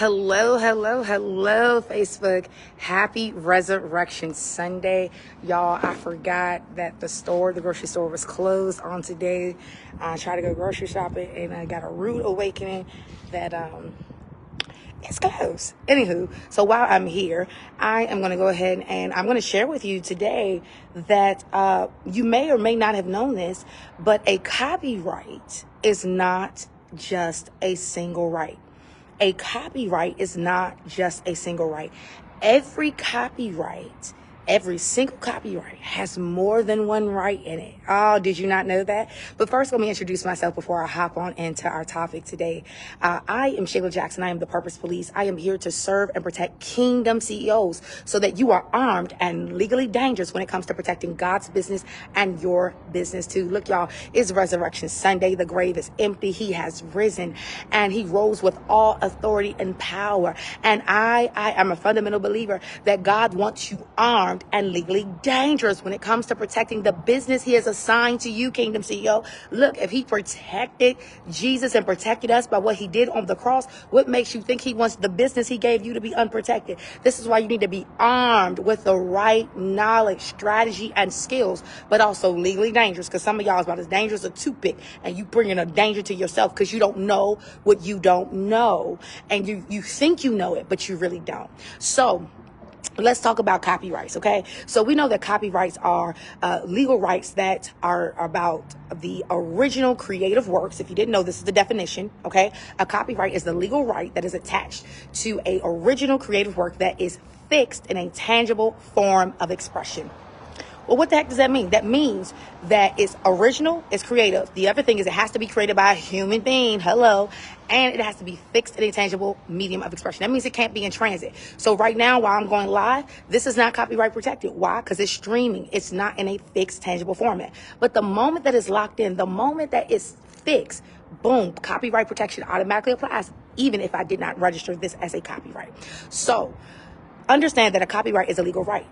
Hello, Facebook. Happy Resurrection Sunday. Y'all, I forgot that the grocery store was closed on today. I tried to go grocery shopping and I got a rude awakening that it's closed. Anywho, so while I'm here, I am going to go ahead and I'm going to share with you today that you may or may not have known this, but a copyright is not just a single right. A copyright is not just a single right. Every single copyright has more than one right in it. Oh, did you not know that? But first, let me introduce myself before I hop on into our topic today. I am Shayla Jackson. I am the Purpose Police. I am here to serve and protect kingdom CEOs so that you are armed and legally dangerous when it comes to protecting God's business and your business too. Look, y'all, it's Resurrection Sunday. The grave is empty. He has risen and he rose with all authority and power. And I am a fundamental believer that God wants you armed and legally dangerous when it comes to protecting the business he has assigned to you, Kingdom CEO. Look, if he protected Jesus and protected us by what he did on the cross, what makes you think he wants the business he gave you to be unprotected? This is why you need to be armed with the right knowledge, strategy, and skills, but also legally dangerous, because some of y'all is about as dangerous as a toothpick, and you bringing a danger to yourself because you don't know what you don't know, and you think you know it, but you really don't. So let's talk about copyrights, okay? So we know that copyrights are legal rights that are about the original creative works. If you didn't know, this is the definition, okay? A copyright is the legal right that is attached to a original creative work that is fixed in a tangible form of expression. Well, what the heck does that mean? That means that it's original, it's creative. The other thing is it has to be created by a human being. Hello. And it has to be fixed in a tangible medium of expression. That means it can't be in transit. So right now, while I'm going live, this is not copyright protected. Why? Because it's streaming. It's not in a fixed, tangible format. But the moment that it's locked in, the moment that it's fixed, boom, copyright protection automatically applies, even if I did not register this as a copyright. So understand that a copyright is a legal right.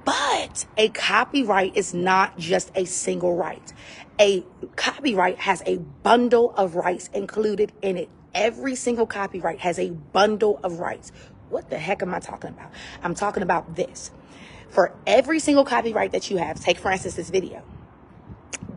But a copyright is not just a single right. A copyright has a bundle of rights included in it. Every single copyright has a bundle of rights. What the heck am I talking about? I'm talking about this. For every single copyright that you have, take for instance this video,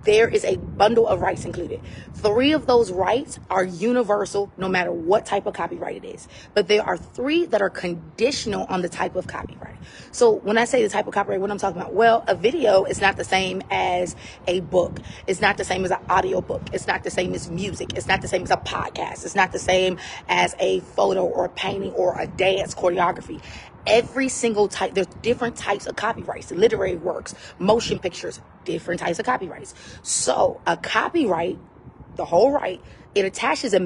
there is a bundle of rights included. 3 of those rights are universal no matter what type of copyright it is. But there are 3 that are conditional on the type of copyright. So when I say the type of copyright, what I'm talking about? Well, a video is not the same as a book. It's not the same as an audio book. It's not the same as music. It's not the same as a podcast. It's not the same as a photo or a painting or a dance choreography. Every single type, there's different types of copyrights, literary works, motion pictures, different types of copyrights. So a copyright, the whole right, it attaches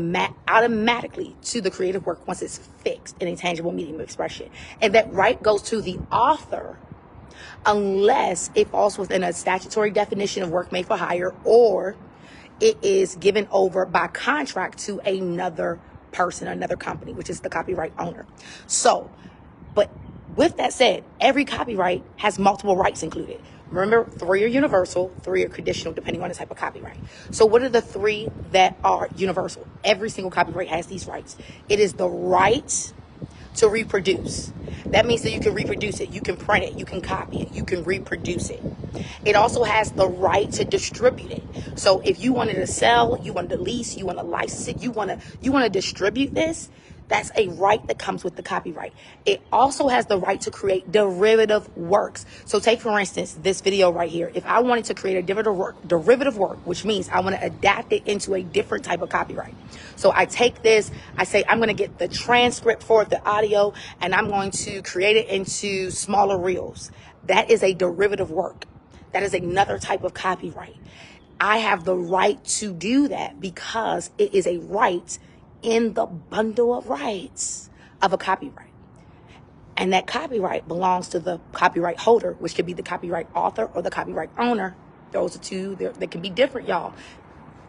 automatically to the creative work once it's fixed in a tangible medium of expression. And that right goes to the author unless it falls within a statutory definition of work made for hire or it is given over by contract to another person, another company, which is the copyright owner. So, but with that said, every copyright has multiple rights included. Remember, 3 are universal, 3 are conditional, depending on the type of copyright. So what are the 3 that are universal? Every single copyright has these rights. It is the right to reproduce. That means that you can reproduce it. You can print it. You can copy it. You can reproduce it. It also has the right to distribute it. So if you wanted to sell, you wanted to lease, you want to license it, you want to distribute this, that's a right that comes with the copyright. It also has the right to create derivative works. So take, for instance, this video right here. If I wanted to create a derivative work, which means I want to adapt it into a different type of copyright. So I take this, I say, I'm going to get the transcript for the audio, and I'm going to create it into smaller reels. That is a derivative work. That is another type of copyright. I have the right to do that because it is a right in the bundle of rights of a copyright. And that copyright belongs to the copyright holder, which could be the copyright author or the copyright owner. Those are 2, they can be different, y'all.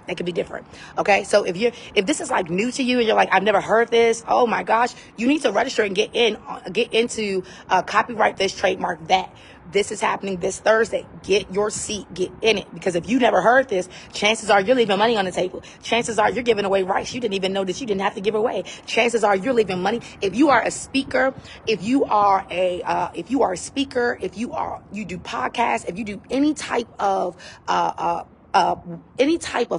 They can be different. Okay. So if this is like new to you and you're like, I've never heard this. Oh my gosh, you need to register and get into copyright this, trademark that. This is happening this Thursday. Get your seat, get in it. Because if you never heard this, chances are you're leaving money on the table. Chances are you're giving away rights you didn't even know that you didn't have to give away. Chances are you're leaving money. If you are a speaker, if you are a speaker, if you do podcasts, if you do any type of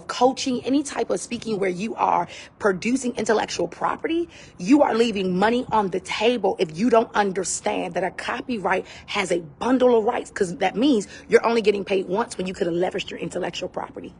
coaching, any type of speaking where you are producing intellectual property, you are leaving money on the table if you don't understand that a copyright has a bundle of rights, because that means you're only getting paid once when you could have leveraged your intellectual property.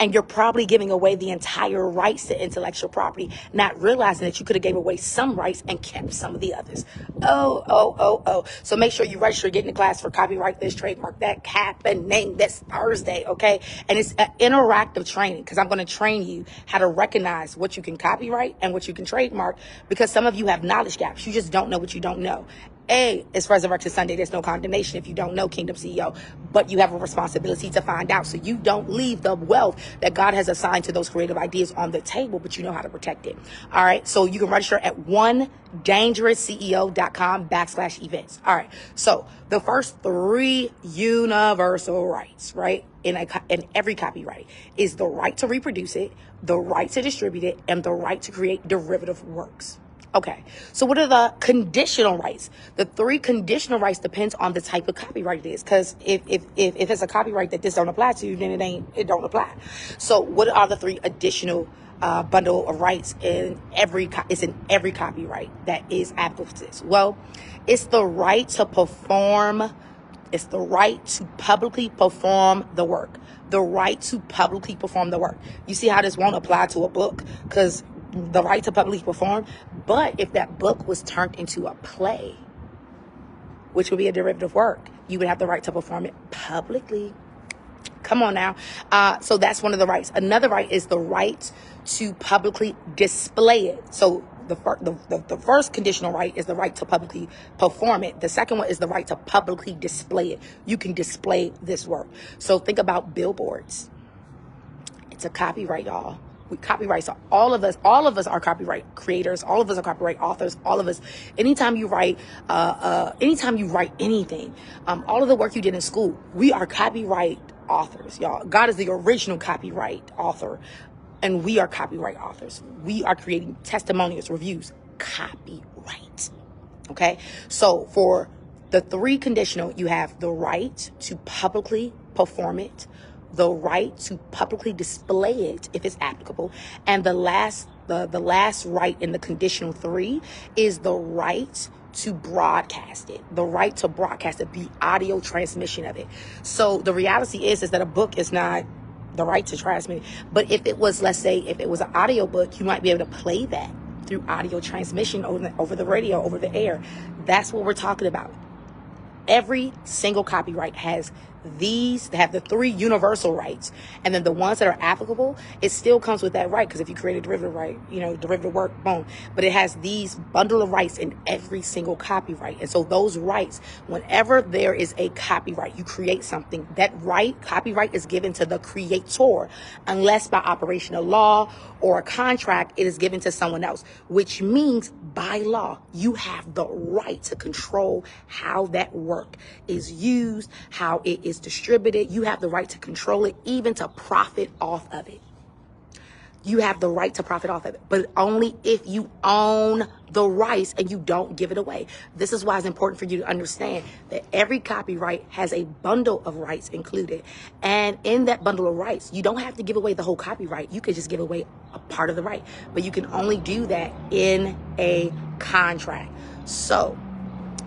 And you're probably giving away the entire rights to intellectual property, not realizing that you could have gave away some rights and kept some of the others. Oh. So make sure you register, get in the class for copyright this, trademark that, happening this Thursday, okay? And it's an interactive training, because I'm going to train you how to recognize what you can copyright and what you can trademark, because some of you have knowledge gaps. You just don't know what you don't know. It's Resurrection Sunday. There's no condemnation if you don't know, Kingdom CEO, but you have a responsibility to find out, so you don't leave the wealth that God has assigned to those creative ideas on the table, but you know how to protect it. All right. So you can register at onedangerousceo.com/events. All right. So the first 3 universal rights, right, in every copyright is the right to reproduce it, the right to distribute it, and the right to create derivative works. Okay, so what are the conditional rights? The 3 conditional rights depends on the type of copyright it is. Because if it's a copyright that this don't apply to, then it don't apply. So what are the 3 additional bundle of rights in every copyright that is applicable to this? Well, it's the right to perform. It's the right to publicly perform the work. The right to publicly perform the work. You see how this won't apply to a book, because the right to publicly perform. But if that book was turned into a play, which would be a derivative work, you would have the right to perform it publicly. Come on now. So that's one of the rights. Another right is the right to publicly display it. So the first conditional right is the right to publicly perform it. The second one is the right to publicly display it. You can display this work. So think about billboards. It's a copyright, y'all. Copyrights are all of us are copyright creators. All of us are copyright authors. All of us, anytime you write anything, all of the work you did in school, we are copyright authors, y'all. God is the original copyright author, and we are copyright authors. We are creating testimonials, reviews, copyright. Okay. So for the 3 conditional, you have the right to publicly perform it, the right to publicly display it if it's applicable, and the last right in the conditional 3 is the right to broadcast it. The right to broadcast it, the audio transmission of it. So the reality is that a book is not the right to transmit. But if it was, let's say, if it was an audio book, you might be able to play that through audio transmission over the radio, over the air. That's what we're talking about. Every single copyright has these, they have the 3 universal rights, and then the ones that are applicable, it still comes with that right, because if you create a derivative right, derivative work, boom. But it has these bundle of rights in every single copyright. And so those rights, whenever there is a copyright, you create something, that copyright is given to the creator, unless by operation of law or a contract, it is given to someone else, which means by law, you have the right to control how that work is used, how it is distributed. You have the right to control it, even to profit off of it. You have the right to profit off of it, but only if you own the rights and you don't give it away. This is why it's important for you to understand that every copyright has a bundle of rights included. And in that bundle of rights, you don't have to give away the whole copyright. You could just give away a part of the right, but you can only do that in a contract. So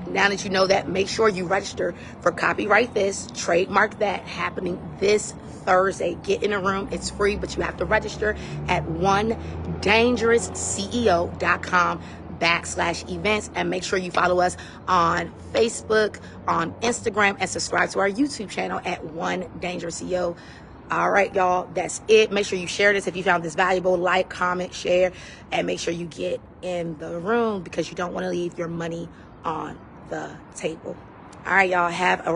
now that you know that, make sure you register for Copyright This, Trademark That, happening this Thursday. Get in a room. It's free, but you have to register at onedangerousceo.com/events, and make sure you follow us on Facebook, on Instagram, and subscribe to our YouTube channel at One Dangerous CEO. All right, y'all, that's it. Make sure you share this if you found this valuable. Like, comment, share, and make sure you get in the room, because you don't want to leave your money on the table. All right, y'all, have a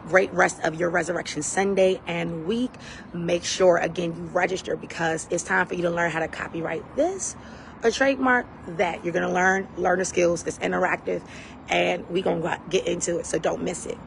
great rest of your Resurrection Sunday and week. Make sure, again, you register, because it's time for you to learn how to copyright this, a trademark, that you're going to learn the skills. It's interactive, and we're going to get into it, so don't miss it.